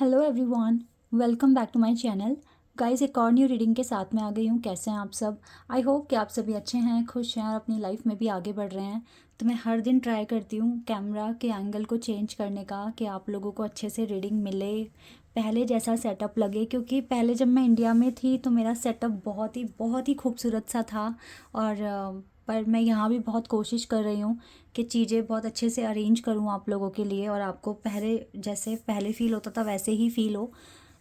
Hello everyone, welcome back to my channel. Guys, एक और new reading के साथ में आ गई हूँ। कैसे हैं आप सब? आई होप कि आप सभी अच्छे हैं, खुश हैं और अपनी लाइफ में भी आगे बढ़ रहे हैं। तो मैं हर दिन ट्राई करती हूँ कैमरा के एंगल को चेंज करने का कि आप लोगों को अच्छे से रीडिंग मिले, पहले जैसा सेटअप लगे। क्योंकि पहले जब मैं इंडिया में थी तो मेरा सेटअप बहुत ही खूबसूरत सा था। और पर मैं यहाँ भी बहुत कोशिश कर रही हूँ कि चीज़ें बहुत अच्छे से अरेंज करूँ आप लोगों के लिए, और आपको पहले जैसे पहले फ़ील होता था वैसे ही फ़ील हो।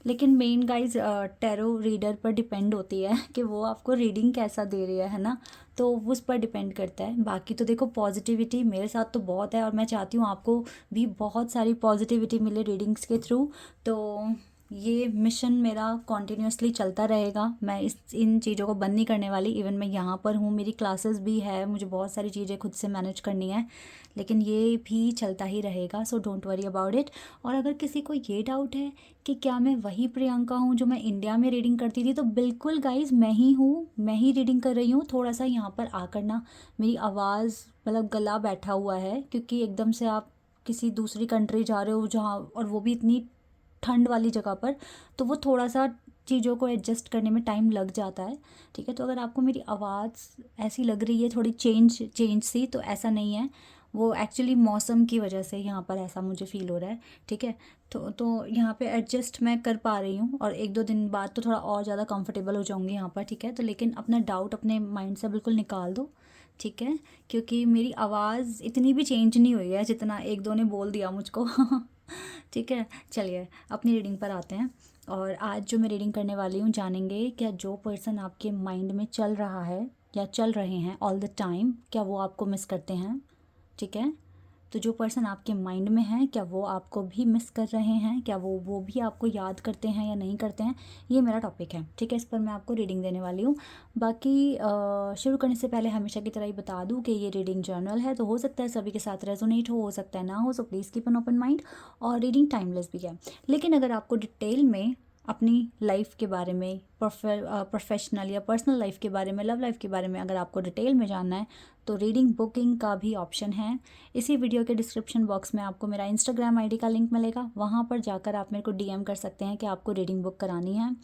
लेकिन मेन गाइज टैरो रीडर पर डिपेंड होती है कि वो आपको रीडिंग कैसा दे रही है ना। तो उस पर डिपेंड करता है। बाकी तो देखो, पॉजिटिविटी मेरे साथ तो बहुत है और मैं चाहती हूँ आपको भी बहुत सारी पॉजिटिविटी मिले रीडिंग्स के थ्रू। तो ये मिशन मेरा कॉन्टिन्यूसली चलता रहेगा। मैं इन चीज़ों को बंद नहीं करने वाली। इवन मैं यहाँ पर हूँ, मेरी क्लासेस भी है, मुझे बहुत सारी चीज़ें खुद से मैनेज करनी है, लेकिन ये भी चलता ही रहेगा। So don't worry about it. और अगर किसी को ये डाउट है कि क्या मैं वही प्रियंका हूँ जो मैं इंडिया में रीडिंग करती थी, तो बिल्कुल गाइज मैं ही हूँ, मैं ही रीडिंग कर रही हूँ। थोड़ा सा यहाँ पर आकर ना मेरी आवाज़ मतलब गला बैठा हुआ है, क्योंकि एकदम से आप किसी दूसरी कंट्री जा रहे हो जहाँ, और वो भी इतनी ठंड वाली जगह पर, तो वो थोड़ा सा चीज़ों को एडजस्ट करने में टाइम लग जाता है। ठीक है, तो अगर आपको मेरी आवाज़ ऐसी लग रही है थोड़ी चेंज चेंज सी, तो ऐसा नहीं है। वो एक्चुअली मौसम की वजह से यहाँ पर ऐसा मुझे फ़ील हो रहा है। ठीक है, तो यहाँ पे एडजस्ट मैं कर पा रही हूँ, और एक दो दिन बाद तो थोड़ा और ज़्यादा कंफर्टेबल हो जाऊँगी यहाँ पर। ठीक है, तो लेकिन अपना डाउट अपने माइंड से बिल्कुल निकाल दो। ठीक है, क्योंकि मेरी आवाज़ इतनी भी चेंज नहीं हुई है जितना एक दो ने बोल दिया मुझको। ठीक है, चलिए अपनी रीडिंग पर आते हैं। और आज जो मैं रीडिंग करने वाली हूँ, जानेंगे क्या जो पर्सन आपके माइंड में चल रहा है या चल रहे हैं ऑल द टाइम, क्या वो आपको मिस करते हैं। ठीक है, तो जो पर्सन आपके माइंड में है, क्या वो आपको भी मिस कर रहे हैं, क्या वो भी आपको याद करते हैं या नहीं करते हैं, ये मेरा टॉपिक है। ठीक है, इस पर मैं आपको रीडिंग देने वाली हूँ। बाकी शुरू करने से पहले हमेशा की तरह ही बता दूँ कि ये रीडिंग जर्नल है, तो हो सकता है सभी के साथ रेजोनेट हो सकता है ना हो। So please keep an open mind. और रीडिंग टाइमलेस भी है, लेकिन अगर आपको डिटेल में अपनी लाइफ के बारे में, प्रोफेशनल या पर्सनल लाइफ के बारे में, लव लाइफ के बारे में अगर आपको डिटेल में जानना है, तो रीडिंग बुकिंग का भी ऑप्शन है। इसी वीडियो के डिस्क्रिप्शन बॉक्स में आपको मेरा इंस्टाग्राम आईडी का लिंक मिलेगा, वहाँ पर जाकर आप मेरे को डीएम कर सकते हैं कि आपको रीडिंग बुक करानी है।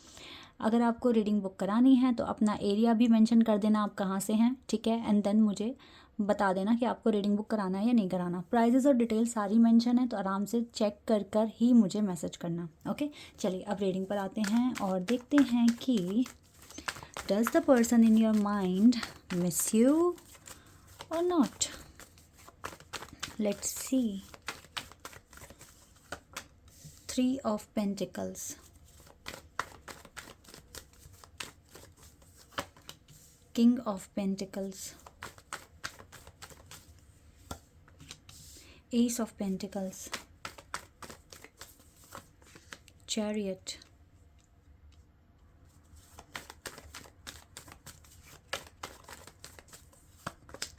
अगर आपको रीडिंग बुक करानी है तो अपना एरिया भी मेंशन कर देना, आप कहाँ से हैं। ठीक है, एंड देन मुझे बता देना कि आपको रीडिंग बुक कराना है या नहीं कराना। प्राइजेस और डिटेल सारी मेंशन है, तो आराम से चेक कर कर ही मुझे मैसेज करना। ओके, चलिए अब रीडिंग पर आते हैं और देखते हैं कि does the person in your mind miss you or not. Let's see. Three of Pentacles, King of Pentacles, Ace of Pentacles, Chariot,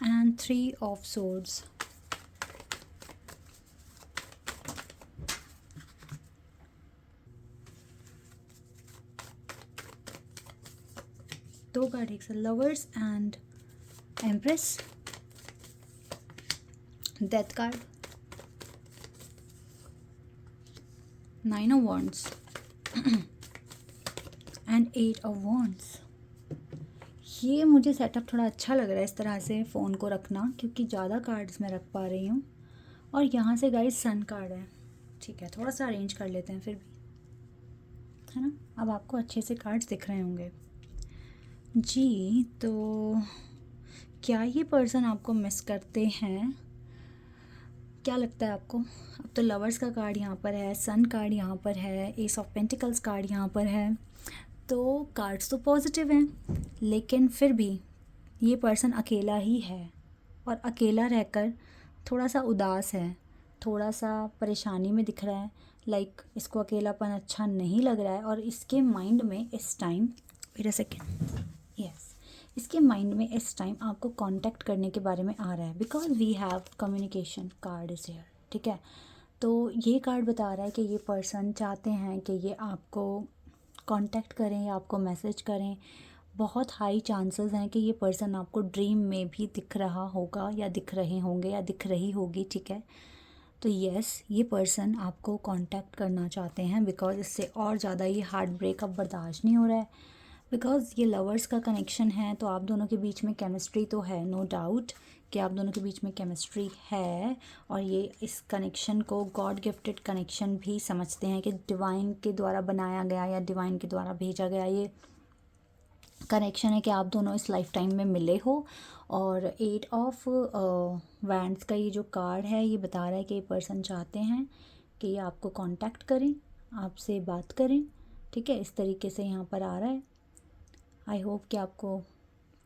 and Three of Swords. दो कार्ड एक साथ, lovers and empress, death card, nine of wands and eight of wands. ये मुझे setup थोड़ा अच्छा लग रहा है इस तरह से फ़ोन को रखना, क्योंकि ज़्यादा कार्ड्स मैं रख पा रही हूँ। और यहाँ से गाइस सन कार्ड है। ठीक है, थोड़ा सा अरेंज कर लेते हैं फिर भी, है ना। अब आपको अच्छे से कार्ड्स दिख रहे होंगे जी। तो क्या ये पर्सन आपको मिस करते हैं? क्या लगता है आपको? अब तो लवर्स का कार्ड यहाँ पर है, सन कार्ड यहाँ पर है, एस ऑफ पेंटिकल्स कार्ड यहाँ पर है। तो कार्ड्स तो पॉजिटिव हैं, लेकिन फिर भी ये पर्सन अकेला ही है, और अकेला रहकर थोड़ा सा उदास है, थोड़ा सा परेशानी में दिख रहा है। लाइक इसको अकेलापन अच्छा नहीं लग रहा है, और इसके माइंड में इस time, wait a second, yes, इसके माइंड में इस टाइम आपको कांटेक्ट करने के बारे में आ रहा है, because we have communication card is here. ठीक है, तो ये कार्ड बता रहा है कि ये पर्सन चाहते हैं कि ये आपको कांटेक्ट करें या आपको मैसेज करें। बहुत हाई चांसेस हैं कि ये पर्सन आपको ड्रीम में भी दिख रहा होगा, या दिख रहे होंगे, या दिख रही होगी। ठीक है, तो यस, ये पर्सन आपको कांटेक्ट करना चाहते हैं बिकॉज इससे और ज़्यादा ये हार्ट ब्रेक अब बर्दाश्त नहीं हो रहा है। बिकॉज ये लवर्स का कनेक्शन है, तो आप दोनों के बीच में केमिस्ट्री तो है, नो डाउट कि आप दोनों के बीच में केमिस्ट्री है। और ये इस कनेक्शन को गॉड गिफ्टेड कनेक्शन भी समझते हैं कि डिवाइन के द्वारा बनाया गया या डिवाइन के द्वारा भेजा गया ये कनेक्शन है कि आप दोनों इस लाइफ टाइम में मिले हो। और 8 ऑफ वैंड्स का ये जो कार्ड है ये बता रहा है कि ये पर्सन चाहते हैं कि ये आपको कांटेक्ट करें, आपसे बात करें, ठीक है, इस तरीके से यहाँ पर आ रहा है। आई होप कि आपको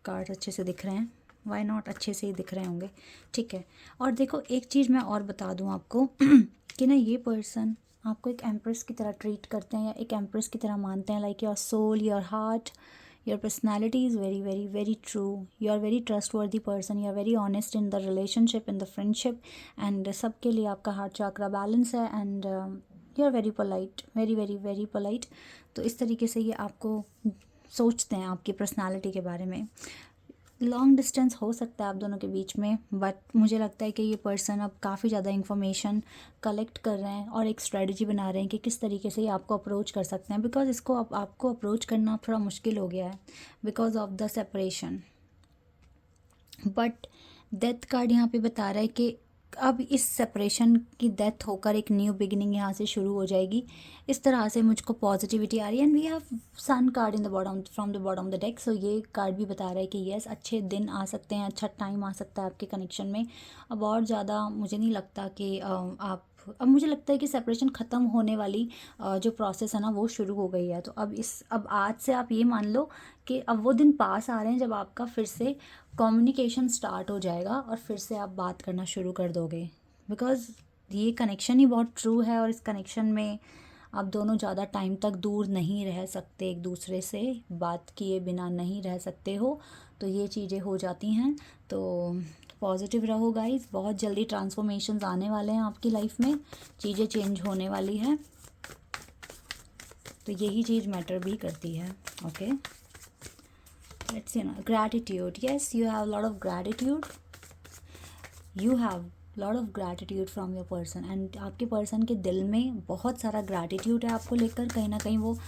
कार्ड अच्छे से दिख रहे हैं, वाई नॉट, अच्छे से ही दिख रहे होंगे, ठीक है। और देखो एक चीज़ मैं और बता दूँ आपको कि ना ये पर्सन आपको एक एम्प्रेस की तरह ट्रीट करते हैं या एक एम्प्रेस की तरह मानते हैं, like your soul, your heart, your personality is very very very true, you are very trustworthy person, you are very honest in the relationship, in the friendship, and सबके लिए आपका हार्ट चक्रा बैलेंस है, and you are very polite, very very very polite. तो इस तरीके से ये आपको सोचते हैं आपकी पर्सनालिटी के बारे में। लॉन्ग डिस्टेंस हो सकता है आप दोनों के बीच में, बट मुझे लगता है कि ये पर्सन अब काफ़ी ज़्यादा इंफॉर्मेशन कलेक्ट कर रहे हैं और एक स्ट्रेटजी बना रहे हैं कि किस तरीके से ये आपको अप्रोच कर सकते हैं, बिकॉज इसको अब आपको अप्रोच करना थोड़ा मुश्किल हो गया है because of the separation. But death card यहाँ पे बता रहा है कि अब इस सेपरेशन की डेथ होकर एक न्यू बिगिनिंग यहाँ से शुरू हो जाएगी। इस तरह से मुझको पॉजिटिविटी आ रही है। And we have sun card in the bottom, from the bottom of the deck. So ये कार्ड भी बता रहा है कि यस, अच्छे दिन आ सकते हैं, अच्छा टाइम आ सकता है आपके कनेक्शन में। अब और ज़्यादा मुझे नहीं लगता कि आप, अब मुझे लगता है कि सेपरेशन ख़त्म होने वाली जो प्रोसेस है ना वो शुरू हो गई है। तो अब आज से आप ये मान लो कि अब वो दिन पास आ रहे हैं जब आपका फिर से कम्युनिकेशन स्टार्ट हो जाएगा और फिर से आप बात करना शुरू कर दोगे, बिकॉज़ ये कनेक्शन ही बहुत ट्रू है। और इस कनेक्शन में आप दोनों ज़्यादा टाइम तक दूर नहीं रह सकते, एक दूसरे से बात किए बिना नहीं रह सकते हो, तो ये चीज़ें हो जाती हैं। तो पॉजिटिव रहो गाइस, बहुत जल्दी ट्रांसफॉर्मेशंस आने वाले हैं आपकी लाइफ में, चीज़ें चेंज होने वाली है, तो यही चीज़ मैटर भी करती है। Okay, let's see now, gratitude, yes, you have a lot of gratitude, you have lot of gratitude from your person, and आपके पर्सन के दिल में बहुत सारा gratitude है आपको लेकर। कहीं ना कहीं वो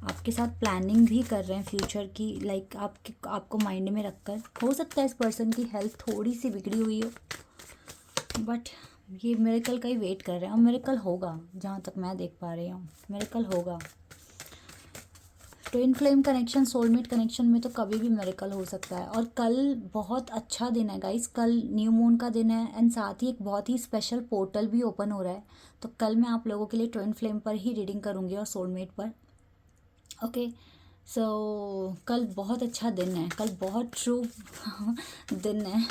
आपके साथ प्लानिंग भी कर रहे हैं फ्यूचर की, लाइक आपको माइंड में रखकर। हो सकता है इस पर्सन की हेल्थ थोड़ी सी बिगड़ी हुई हो, बट ये मिरेकल का ही वेट कर रहे हैं, और मिरेकल होगा जहाँ तक मैं देख पा रही हूँ, मिरेकल होगा। Twin flame connection, soulmate connection में तो कभी भी मिरेकल हो सकता है। और कल बहुत अच्छा दिन है गाइस, कल न्यू मून का दिन है, एंड साथ ही एक बहुत ही स्पेशल पोर्टल भी ओपन हो रहा है। तो कल मैं आप लोगों के लिए ट्विन फ्लेम पर ही रीडिंग करूँगी और सोलमेट पर। ओके, सो कल बहुत अच्छा दिन है, कल बहुत ट्रू दिन है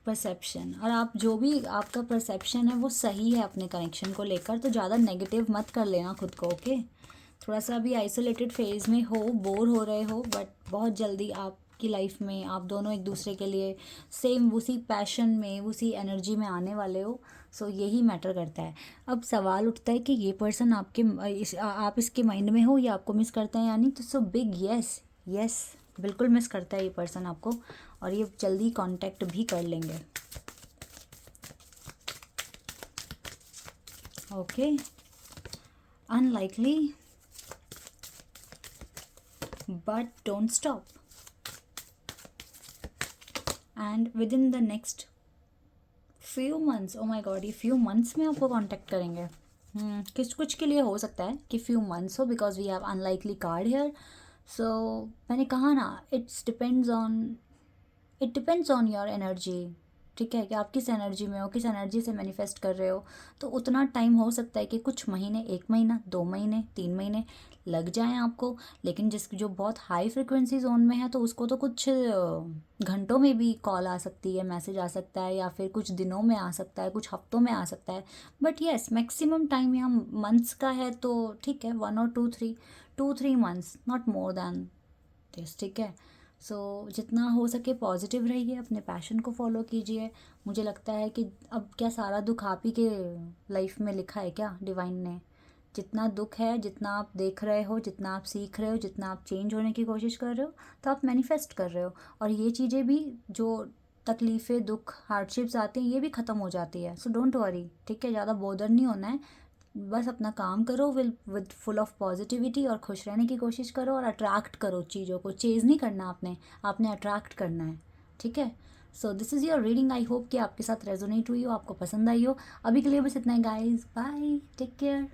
परसेप्शन, और आप जो भी आपका परसेप्शन है वो सही है अपने कनेक्शन को लेकर, तो ज़्यादा नेगेटिव मत कर लेना खुद को। ओके, थोड़ा सा अभी आइसोलेटेड फेज़ में हो, बोर हो रहे हो, बट बहुत जल्दी आपकी लाइफ में आप दोनों एक दूसरे के लिए सेम उसी पैशन में, उसी एनर्जी में आने वाले हो। सो यही मैटर करता है। अब सवाल उठता है कि ये पर्सन आप इसके माइंड में हो या आपको मिस करते हैं, यानी तो सो बिग यस, यस बिल्कुल मिस करता है ये पर्सन आपको, और ये जल्दी कांटेक्ट भी कर लेंगे। Okay, unlikely but don't stop, and within the next few months, oh my god, ये few months में आपको कांटेक्ट करेंगे। कुछ के लिए हो सकता है कि few months हो, because we have unlikely card here। so मैंने कहा ना, it depends on your energy, ठीक है, कि आप किस एनर्जी में हो, किस एनर्जी से मैनिफेस्ट कर रहे हो। तो उतना टाइम हो सकता है कि कुछ महीने, 1 महीना, 2 महीने, 3 महीने लग जाएं आपको। लेकिन जो बहुत हाई फ्रिक्वेंसी जोन में है तो उसको तो कुछ घंटों में भी कॉल आ सकती है, मैसेज आ सकता है, या फिर कुछ दिनों में आ सकता है, कुछ हफ्तों में आ सकता है। बट येस, मैक्सिमम टाइम यहाँ मंथ्स का है, तो ठीक है, 1 और 2-3 months, not more than this, ठीक है। सो जितना हो सके पॉजिटिव रहिए, अपने पैशन को फॉलो कीजिए। मुझे लगता है कि अब क्या सारा दुख आप ही के लाइफ में लिखा है क्या डिवाइन ने? जितना दुख है, जितना आप देख रहे हो, जितना आप सीख रहे हो, जितना आप चेंज होने की कोशिश कर रहे हो, तो आप मैनिफेस्ट कर रहे हो। और ये चीज़ें भी जो तकलीफ़ें, दुख, हार्डशिप्स आते हैं, ये भी ख़त्म हो जाती है। सो डोंट वरी, ठीक है, ज़्यादा बोदर नहीं होना है। बस अपना काम करो विद फुल ऑफ पॉजिटिविटी और खुश रहने की कोशिश करो और अट्रैक्ट करो चीज़ों को। चेज़ नहीं करना आपने अट्रैक्ट करना है, ठीक है। So this is your reading. I hope कि आपके साथ रेजोनेट हुई हो, आपको पसंद आई हो। अभी के लिए बस इतना ही गाइज, बाय, टेक केयर।